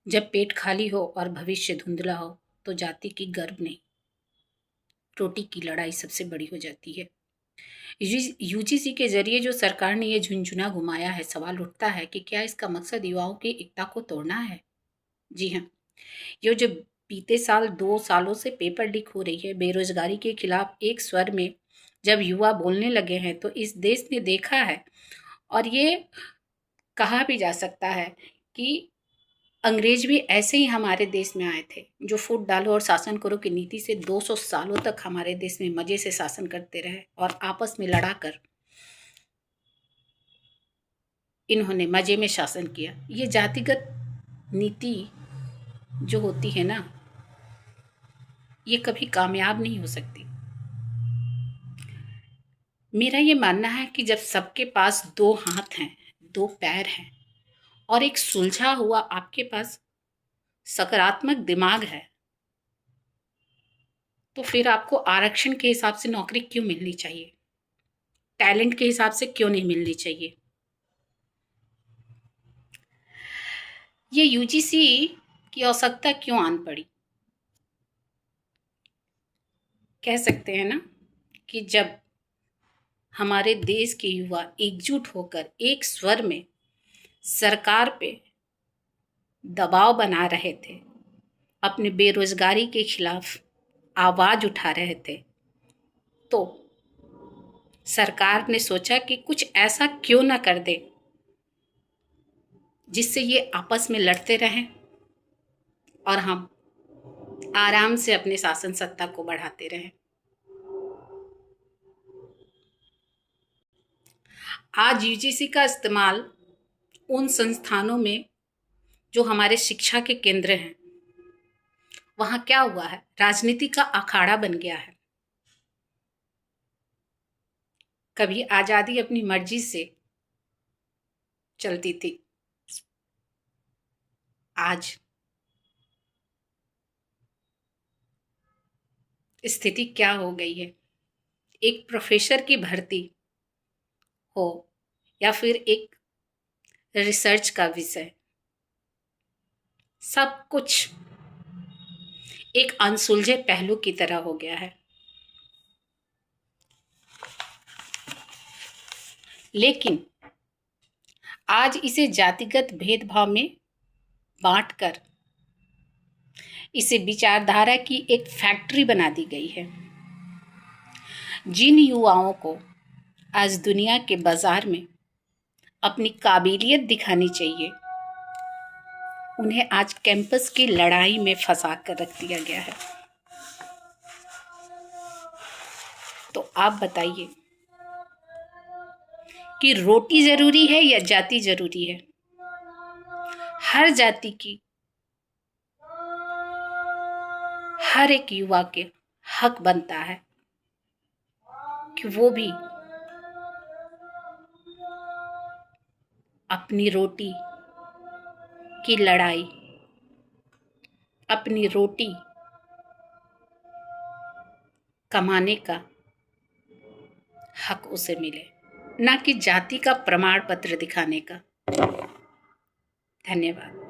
जब पेट खाली हो और भविष्य धुंधला हो तो जाति की गर्व नहीं, रोटी की लड़ाई सबसे बड़ी हो जाती है। यूजीसी के जरिए जो सरकार ने ये झुंझुना घुमाया है, सवाल उठता है कि क्या इसका मकसद युवाओं की एकता को तोड़ना है? जी हाँ, ये जो बीते साल 2 सालों से पेपर लीक हो रही है, बेरोजगारी के खिलाफ एक स्वर में जब युवा बोलने लगे हैं तो इस देश ने देखा है, और ये कहा भी जा सकता है कि अंग्रेज भी ऐसे ही हमारे देश में आए थे, जो फूट डालो और शासन करो की नीति से 200 सालों तक हमारे देश में मजे से शासन करते रहे और आपस में लड़ा कर इन्होंने मजे में शासन किया। ये जातिगत नीति जो होती है ना, ये कभी कामयाब नहीं हो सकती। मेरा ये मानना है कि जब सबके पास 2 हाथ हैं, 2 पैर हैं और एक सुलझा हुआ आपके पास सकारात्मक दिमाग है, तो फिर आपको आरक्षण के हिसाब से नौकरी क्यों मिलनी चाहिए? टैलेंट के हिसाब से क्यों नहीं मिलनी चाहिए? ये यूजीसी की आवश्यकता क्यों आन पड़ी? कह सकते हैं ना कि जब हमारे देश के युवा एकजुट होकर एक स्वर में सरकार पे दबाव बना रहे थे, अपने बेरोजगारी के खिलाफ आवाज उठा रहे थे, तो सरकार ने सोचा कि कुछ ऐसा क्यों ना कर दे जिससे ये आपस में लड़ते रहें और हम आराम से अपने शासन सत्ता को बढ़ाते रहें। आज यूजीसी का इस्तेमाल उन संस्थानों में जो हमारे शिक्षा के केंद्र हैं, वहां क्या हुआ है, राजनीति का अखाड़ा बन गया है। कभी आजादी अपनी मर्जी से चलती थी, आज स्थिति क्या हो गई है? एक प्रोफेसर की भर्ती हो या फिर एक रिसर्च का विषय, सब कुछ एक अनसुलझे पहलू की तरह हो गया है। लेकिन आज इसे जातिगत भेदभाव में बांटकर इसे विचारधारा की एक फैक्ट्री बना दी गई है। जिन युवाओं को आज दुनिया के बाजार में अपनी काबिलियत दिखानी चाहिए, उन्हें आज कैंपस की लड़ाई में फंसा कर रख दिया गया है। तो आप बताइए कि रोटी जरूरी है या जाति जरूरी है? हर जाति की, हर एक युवा के हक बनता है कि वो भी अपनी रोटी की लड़ाई, अपनी रोटी कमाने का हक उसे मिले, ना कि जाति का प्रमाण पत्र दिखाने का। धन्यवाद।